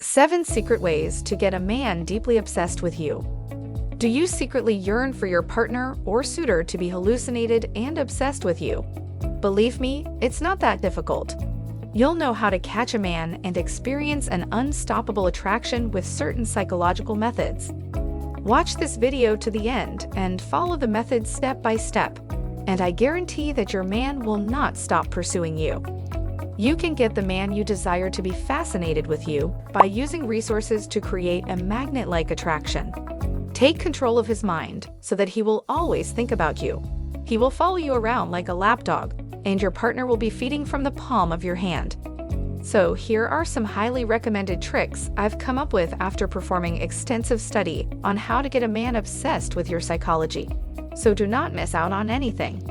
7 Secret Ways to Get a Man Deeply Obsessed with You. Do you secretly yearn for your partner or suitor to be hallucinated and obsessed with you? Believe me, it's not that difficult. You'll know how to catch a man and experience an unstoppable attraction with certain psychological methods. Watch this video to the end and follow the methods step by step, and I guarantee that your man will not stop pursuing you. You can get the man you desire to be fascinated with you by using resources to create a magnet-like attraction. Take control of his mind so that he will always think about you. He will follow you around like a lapdog, and your partner will be feeding from the palm of your hand. So here are some highly recommended tricks I've come up with after performing extensive study on how to get a man obsessed with your psychology. So do not miss out on anything.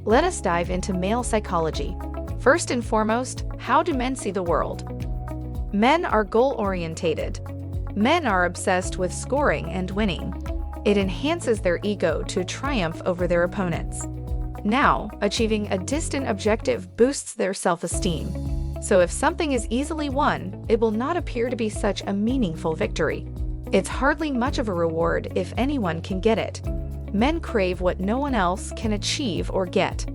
Let us dive into male psychology. First and foremost, how do men see the world? Men are goal-orientated. Men are obsessed with scoring and winning. It enhances their ego to triumph over their opponents. Now, achieving a distant objective boosts their self-esteem. So if something is easily won, it will not appear to be such a meaningful victory. It's hardly much of a reward if anyone can get it. Men crave what no one else can achieve or get.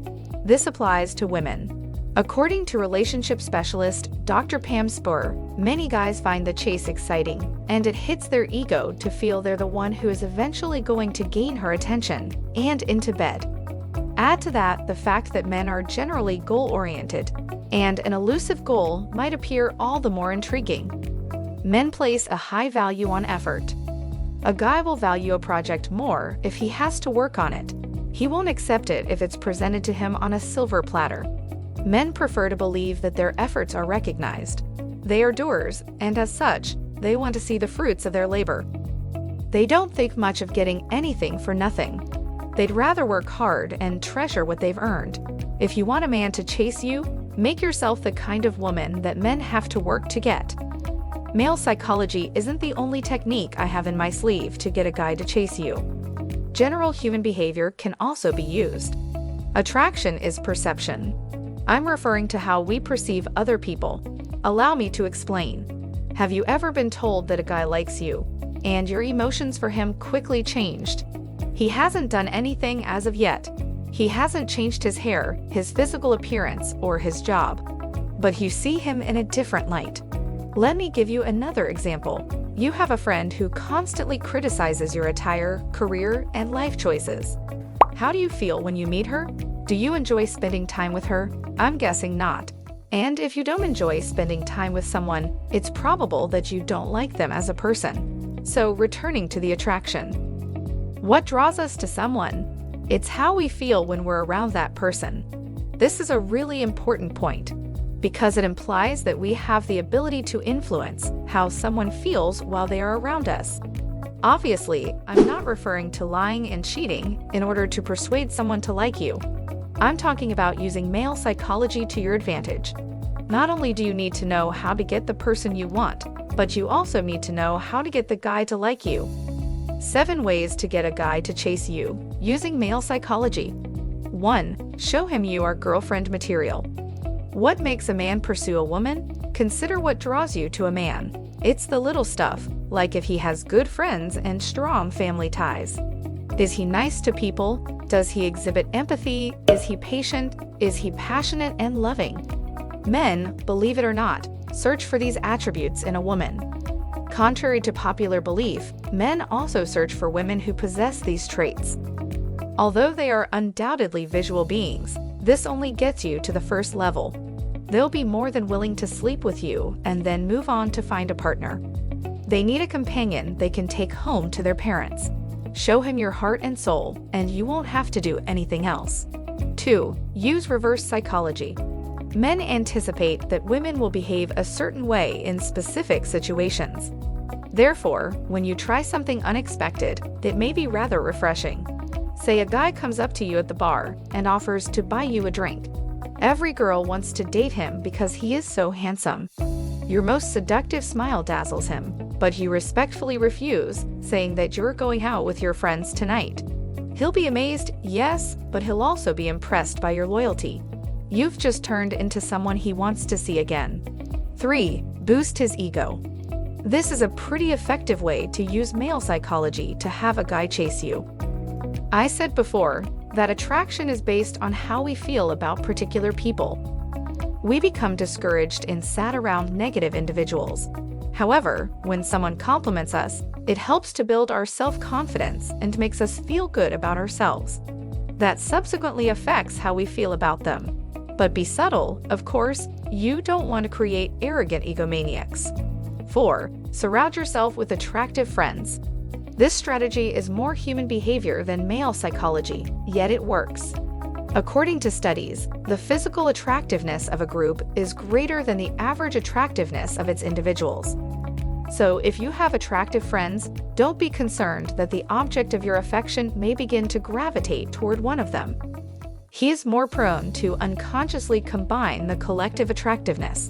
This applies to women. According to relationship specialist Dr. Pam Spur, many guys find the chase exciting, and it hits their ego to feel they're the one who is eventually going to gain her attention and into bed. Add to that the fact that men are generally goal-oriented, and an elusive goal might appear all the more intriguing. Men place a high value on effort. A guy will value a project more if he has to work on it. He won't accept it if it's presented to him on a silver platter. Men prefer to believe that their efforts are recognized. They are doers, and as such, they want to see the fruits of their labor. They don't think much of getting anything for nothing. They'd rather work hard and treasure what they've earned. If you want a man to chase you, make yourself the kind of woman that men have to work to get. Male psychology isn't the only technique I have in my sleeve to get a guy to chase you. General human behavior can also be used. Attraction is perception. I'm referring to how we perceive other people. Allow me to explain. Have you ever been told that a guy likes you, and your emotions for him quickly changed? He hasn't done anything as of yet. He hasn't changed his hair, his physical appearance, or his job. But you see him in a different light. Let me give you another example. You have a friend who constantly criticizes your attire, career, and life choices. How do you feel when you meet her? Do you enjoy spending time with her? I'm guessing not. And if you don't enjoy spending time with someone, it's probable that you don't like them as a person. So returning to the attraction. What draws us to someone? It's how we feel when we're around that person. This is a really important point, because it implies that we have the ability to influence how someone feels while they are around us. Obviously, I'm not referring to lying and cheating in order to persuade someone to like you. I'm talking about using male psychology to your advantage. Not only do you need to know how to get the person you want, but you also need to know how to get the guy to like you. 7 ways to get a guy to chase you using male psychology. 1. Show him you are girlfriend material. What makes a man pursue a woman? Consider what draws you to a man. It's the little stuff, like if he has good friends and strong family ties. Is he nice to people? Does he exhibit empathy? Is he patient? Is he passionate and loving? Men, believe it or not, search for these attributes in a woman. Contrary to popular belief, men also search for women who possess these traits. Although they are undoubtedly visual beings, this only gets you to the first level. They'll be more than willing to sleep with you and then move on to find a partner. They need a companion they can take home to their parents. Show him your heart and soul, and you won't have to do anything else. 2. Use reverse psychology. Men anticipate that women will behave a certain way in specific situations. Therefore, when you try something unexpected, it may be rather refreshing. Say a guy comes up to you at the bar and offers to buy you a drink. Every girl wants to date him because he is so handsome. Your most seductive smile dazzles him, but you respectfully refuse, saying that you're going out with your friends tonight. He'll be amazed, yes, but he'll also be impressed by your loyalty. You've just turned into someone he wants to see again. 3. Boost his ego. This is a pretty effective way to use male psychology to have a guy chase you. I said before that attraction is based on how we feel about particular people. We become discouraged and sad around negative individuals. However, when someone compliments us, it helps to build our self-confidence and makes us feel good about ourselves. That subsequently affects how we feel about them. But be subtle, of course, you don't want to create arrogant egomaniacs. 4. Surround yourself with attractive friends. This strategy is more human behavior than male psychology, yet it works. According to studies, the physical attractiveness of a group is greater than the average attractiveness of its individuals. So if you have attractive friends, don't be concerned that the object of your affection may begin to gravitate toward one of them. He is more prone to unconsciously combine the collective attractiveness.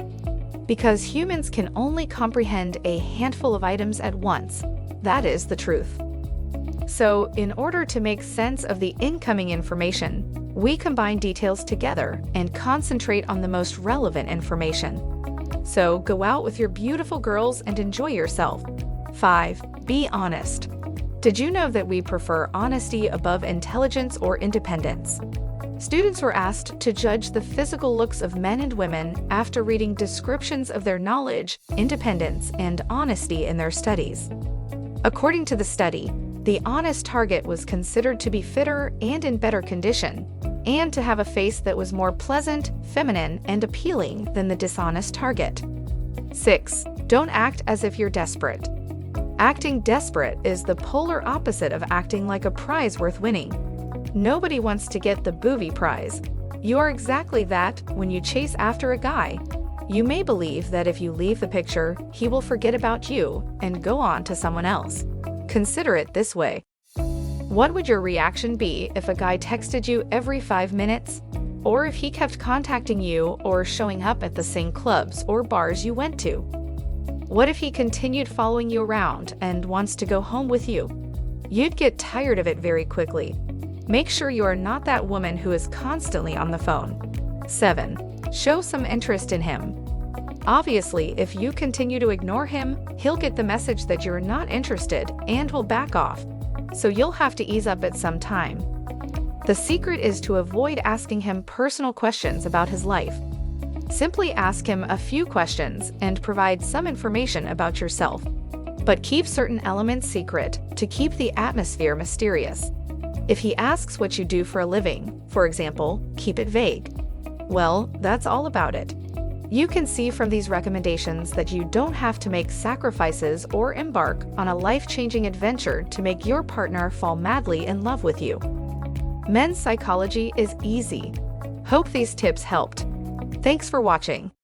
Because humans can only comprehend a handful of items at once, that is the truth. So, in order to make sense of the incoming information, we combine details together and concentrate on the most relevant information. So, go out with your beautiful girls and enjoy yourself. 5. Be honest. Did you know that we prefer honesty above intelligence or independence? Students were asked to judge the physical looks of men and women after reading descriptions of their knowledge, independence, and honesty in their studies. According to the study, the honest target was considered to be fitter and in better condition, and to have a face that was more pleasant, feminine, and appealing than the dishonest target. 6. Don't act as if you're desperate. Acting desperate is the polar opposite of acting like a prize worth winning. Nobody wants to get the booby prize. You are exactly that when you chase after a guy. You may believe that if you leave the picture, he will forget about you and go on to someone else. Consider it this way. What would your reaction be if a guy texted you every 5 minutes? Or if he kept contacting you or showing up at the same clubs or bars you went to? What if he continued following you around and wants to go home with you? You'd get tired of it very quickly. Make sure you are not that woman who is constantly on the phone. 7. Show some interest in him. Obviously, if you continue to ignore him, he'll get the message that you're not interested and will back off. So you'll have to ease up at some time. The secret is to avoid asking him personal questions about his life. Simply ask him a few questions and provide some information about yourself. But keep certain elements secret to keep the atmosphere mysterious. If he asks what you do for a living, for example, keep it vague. Well, that's all about it. You can see from these recommendations that you don't have to make sacrifices or embark on a life-changing adventure to make your partner fall madly in love with you. Men's psychology is easy. Hope these tips helped. Thanks for watching.